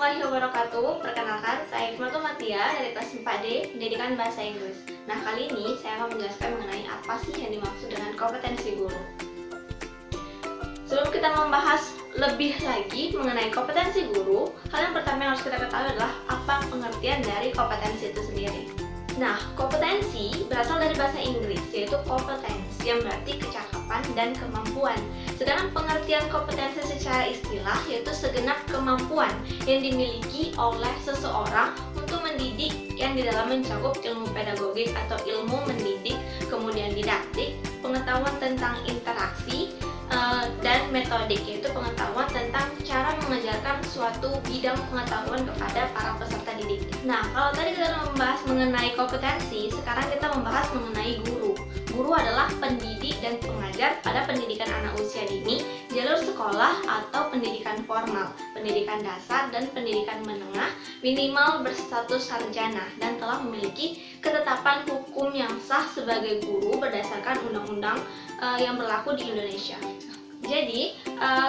warahmatullahi wabarakatuh. Perkenalkan, saya Hikmatul Matia dari kelas 4D Pendidikan Bahasa Inggris. Nah, kali ini saya akan menjelaskan mengenai apa sih yang dimaksud dengan kompetensi guru. Sebelum kita membahas lebih lagi mengenai kompetensi guru, hal yang pertama yang harus kita ketahui adalah apa pengertian dari kompetensi itu sendiri. Nah, kompetensi berasal dari bahasa Inggris, yaitu competence, yang berarti kecakapan dan kemampuan. Sedangkan pengertian kompetensi secara istilah yaitu segenap kemampuan yang dimiliki oleh seseorang untuk mendidik yang di dalam mencakup ilmu pedagogik atau ilmu mendidik, kemudian didaktik, pengetahuan tentang interaksi, dan metodik, yaitu pengetahuan tentang cara mengajarkan suatu bidang pengetahuan kepada para peserta didik. Nah, kalau tadi kita membahas mengenai kompetensi, sekarang kita membahas mengenai guru. Guru adalah pendidik dan pengajar pada pendidikan anak usia dini, jalur sekolah atau pendidikan formal, pendidikan dasar dan pendidikan menengah, minimal berstatus sarjana dan telah memiliki ketetapan hukum yang sah sebagai guru berdasarkan undang-undang yang berlaku di Indonesia. Jadi,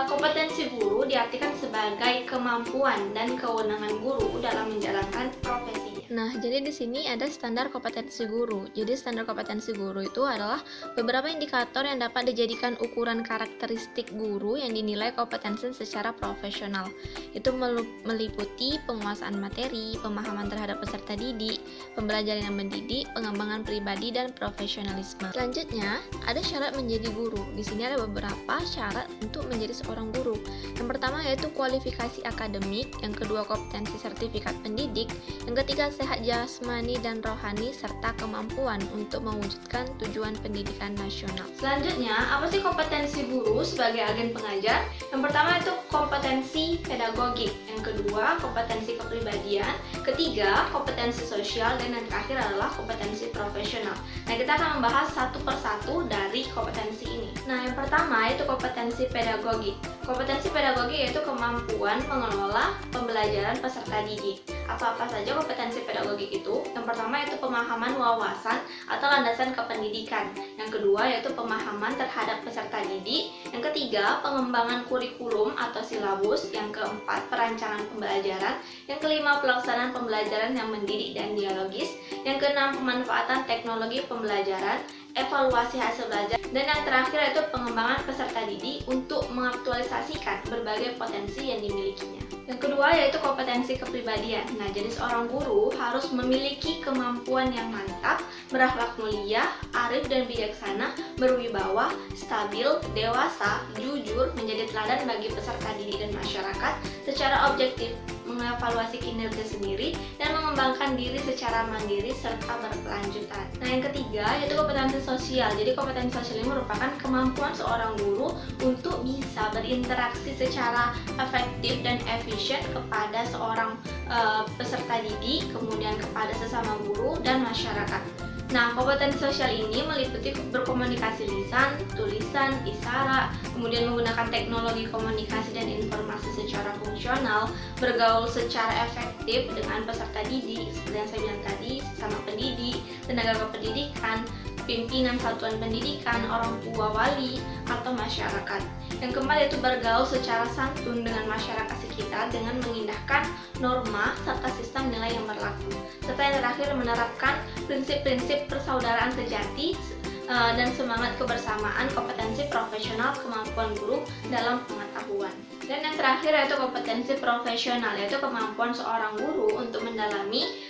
kompetensi guru diartikan sebagai kemampuan dan kewenangan guru dalam menjalankan profesinya. Nah, jadi di sini ada standar kompetensi guru. Jadi, standar kompetensi guru itu adalah beberapa indikator yang dapat dijadikan ukuran karakteristik guru yang dinilai kompetensi secara profesional. Itu meliputi penguasaan materi, pemahaman terhadap peserta didik, pembelajaran yang mendidik, pengembangan pribadi, dan profesionalisme. Selanjutnya, ada syarat menjadi guru. Di sini ada beberapa syarat untuk menjadi seorang guru. Yang pertama yaitu kualifikasi akademik, yang kedua kompetensi sertifikat pendidik, yang ketiga sehat jasmani dan rohani, serta kemampuan untuk mewujudkan tujuan pendidikan nasional. Selanjutnya, apa sih kompetensi guru sebagai agen pengajar? Yang pertama itu kompetensi pedagogik, yang kedua kompetensi kepribadian, ketiga kompetensi sosial, dan yang terakhir adalah kompetensi profesional. Nah, kita akan membahas satu persatu dari kompetensi ini. Nah, yang pertama itu kompetensi pedagogik. Kompetensi pedagogik yaitu kemampuan mengelola pembelajaran peserta didik. Apa-apa saja kompetensi pedagogik itu? Yang pertama yaitu pemahaman wawasan atau landasan kependidikan. Yang kedua yaitu pemahaman terhadap peserta didik. Yang ketiga, pengembangan kurikulum atau silabus. Yang keempat, perancangan pembelajaran. Yang kelima, pelaksanaan pembelajaran yang mendidik dan dialogis. Yang keenam, pemanfaatan teknologi pembelajaran, evaluasi hasil belajar, dan yang terakhir yaitu pengembangan peserta didik untuk mengaktualisasikan berbagai potensi yang dimilikinya. Yang kedua yaitu kompetensi kepribadian. Nah, jadi seorang guru harus memiliki kemampuan yang mantap, berakhlak mulia, arif dan bijaksana, berwibawa, stabil, dewasa, jujur, menjadi teladan bagi peserta didik dan masyarakat, secara objektif, mengevaluasi kinerja sendiri, dan mengembangkan diri secara mandiri serta berkelanjutan. Nah, yang ketiga yaitu kompetensi sosial. Jadi kompetensi sosial ini merupakan kemampuan seorang guru untuk bisa berinteraksi secara efektif dan efisien kepada seorang peserta didik, kemudian kepada sesama guru dan masyarakat. Nah, kompetensi sosial ini meliputi berkomunikasi lisan, tulisan, isyarat, kemudian menggunakan teknologi komunikasi dan informasi secara fungsional, bergaul secara efektif dengan peserta didik, seperti yang saya bilang tadi, sesama pendidik, tenaga kependidikan, pimpinan satuan pendidikan, orang tua wali, atau masyarakat. Yang keempat yaitu bergaul secara santun dengan masyarakat sekitar dengan mengindahkan norma serta sistem nilai yang berlaku. Serta yang terakhir menerapkan prinsip-prinsip persaudaraan sejati dan semangat kebersamaan, kompetensi profesional, kemampuan guru dalam pengetahuan. Dan yang terakhir yaitu kompetensi profesional, yaitu kemampuan seorang guru untuk mendalami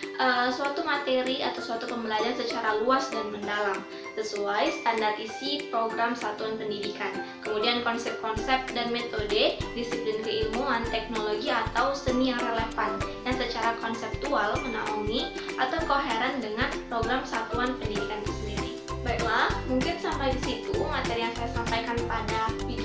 suatu materi atau suatu pembelajaran secara luas dan mendalam sesuai standar isi program satuan pendidikan. Kemudian konsep-konsep dan metode, disiplin keilmuan, teknologi atau seni yang relevan yang secara konseptual menaungi atau koheren dengan program satuan pendidikan itu sendiri. Baiklah, mungkin sampai di situ materi yang saya sampaikan pada video